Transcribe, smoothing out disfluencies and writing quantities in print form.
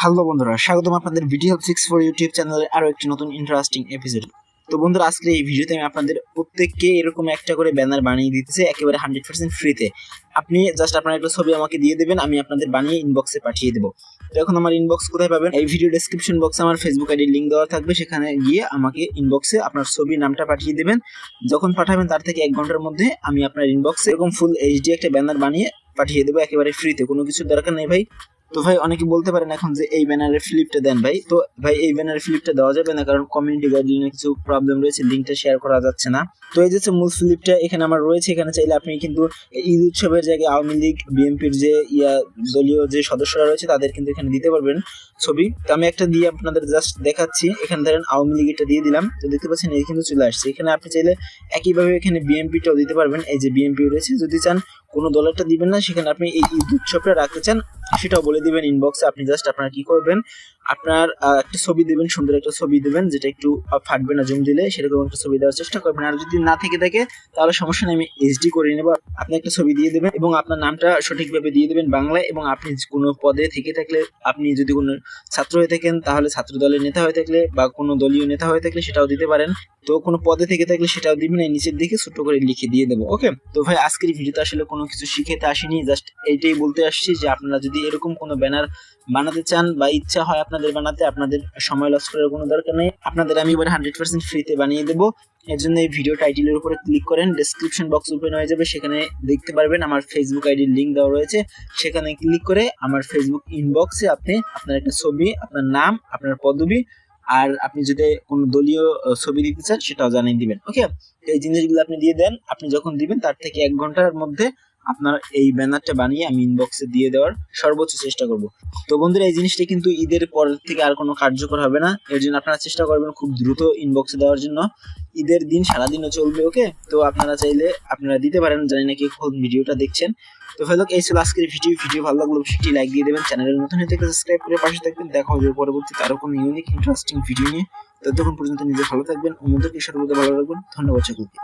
Hello বন্ধুরা, স্বাগতম আপনাদের help64 ইউটিউব চ্যানেলের আরো একটি নতুন ইন্টারেস্টিং এপিসোড। তো বন্ধুরা, আজকে এই ভিডিওতে আমি আপনাদের প্রত্যেককে এরকম একটা করে ব্যানার বানিয়ে দিতেছি একেবারে 100% ফ্রিতে। আপনি জাস্ট আপনার একটা ছবি আমাকে দিয়ে দেবেন, আমি আপনাদের বানিয়ে ইনবক্সে পাঠিয়ে দেবো। তো এখন আমার ইনবক্স কোথায় পাবেন? এই ভিডিও ডেসক্রিপশন বক্সে আমার ফেসবুক আইডির লিঙ্ক দেওয়া থাকবে, সেখানে গিয়ে আমাকে ইনবক্সে আপনার ছবি নামটা পাঠিয়ে দেবেন। যখন পাঠাবেন তার থেকে 1 ঘন্টার মধ্যে আমি আপনার ইনবক্সে এরকম ফুল এইচডি একটা ব্যানার বানিয়ে পাঠিয়ে দেবো একেবারে ফ্রিতে, কোনো কিছুর দরকার নেই ভাই। তো ভাই অনেকে বলতে পারেন এখন যে এই ব্যানারের ফ্লিপটা দেন ভাই। তো ভাই এই ব্যানারের ফ্লিপটা দেওয়া যাবে না, কারণ কমিউনিটি গাইডলাইনে কিছু প্রবলেম রয়েছে, লিঙ্কটা শেয়ার করা যাচ্ছে না। তো এই যে মূল ফ্লিপটা এখানে আমার রয়েছে, এখানে চাইলে আপনি কিন্তু ঈদ উৎসবের জায়গায় আওয়ামী লীগ বিএনপির যে দলীয় যে সদস্যরা রয়েছে তাদের কিন্তু এখানে দিতে পারবেন ছবি। তো আমি একটা দিয়ে আপনাদের জাস্ট দেখাচ্ছি। এখানে ধরেন আওয়ামী লীগটা দিয়ে দিলাম, তো দেখতে পাচ্ছেন এই কিন্তু চলে আসছে। এখানে আপনি চাইলে একইভাবে এখানে বিএনপিটাও দিতে পারবেন, এই যে বিএনপি রয়েছে। যদি চান কোনো দলেরটা দিবেন না, সেখানে আপনি এই ঈদ উৎসবটা রাখতে চান সেটাও বলে দিবেন ইনবক্সে। আপনি জাস্ট আপনারা কি করবেন, আপনার একটা ছবি দিবেন, সুন্দর একটা ছবি দিবেন যেটা একটু ফাটবে না জুম দিলে, সেরকম একটা ছবি দেওয়ার চেষ্টা করবেন। আর যদি না থেকে থাকে তাহলে সমস্যা নেই, আমি এইচডি করে নেব। আপনি একটা ছবি দিয়ে দেবেন এবং আপনার নামটা সঠিকভাবে দিয়ে দেবেন বাংলায়। এবং আপনি কোনো পদে থেকে থাকলে, আপনি যদি কোনো ছাত্র হয়ে থাকেন তাহলে ছাত্র দলের নেতা হয়ে থাকলে বা কোনো দলীয় নেতা হয়ে থাকলে সেটাও দিতে পারেন। তো কোনো পদে থেকে থাকলে সেটাও দিবেন, এই নিচের দিকে ছোট করে লিখে দিয়ে দেবো। ওকে, তো ভাই আজকের ভিডিওতে আসলে কোনো কিছু শিখাতে আসিনি, জাস্ট এইটাই বলতে আসছি যে আপনারা যদি এরকম কোনো ব্যানার বানাতে চান বা ইচ্ছা হয় আপনাদের বানাতে, আপনাদের সময় লস করার কোনো দরকার নেই, আপনাদের আমি এবার 100% ফ্রিতে বানিয়ে দেবো। এর জন্য এই ভিডিও টাইটেলের উপরে ক্লিক করেন, ডেসক্রিপশন বক্স ওপেন হয়ে যাবে, সেখানে দেখতে পারবেন আমার ফেসবুক আইডির লিঙ্ক দেওয়া রয়েছে। সেখানে ক্লিক করে আমার ফেসবুক ইনবক্সে আপনি আপনার একটা ছবি, আপনার নাম, আপনার পদবি আর আপনি যদি কোনো দলীয় ছবি দিতে চান সেটাও জানিয়ে দিবেন। ওকে, এই জিনিসগুলো আপনি দিয়ে দেন। আপনি যখন দিবেন তার থেকে 1 ঘন্টার মধ্যে আপনার এই ব্যানারটা বানিয়ে আমি ইনবক্সে দিয়ে দেওয়ার সর্বোচ্চ চেষ্টা করব। তো বন্ধুরা, এই জিনিসটা কিন্তু ঈদের পর থেকে আর কোনো কার্যকর হবে না, এর জন্য আপনারা চেষ্টা করবেন খুব দ্রুত ইনবক্সে দেওয়ার জন্য। ঈদের দিন সারাদিনও চলবে। ওকে, তো আপনারা চাইলে আপনারা দিতে পারেন, জানি না কি কোন ভিডিওটা দেখছেন। তো ভাই লোক, এই ছিল আজকের ভিডিও ভালো লাগলে অবশ্যই লাইক দিয়ে দেবেন, চ্যানেলের নতুন হয়ে থাকলে সাবস্ক্রাইব করে পাশে থাকবেন। দেখা হবে পরবর্তীতে আরো কোনো ইউনিক ইন্টারেস্টিং ভিডিও নিয়ে। ততক্ষণ পর্যন্ত নিজে ভালো থাকবেন, অন্যদেরকে সর্বদা ভালো রাখবেন। ধন্যবাদ সকলকে।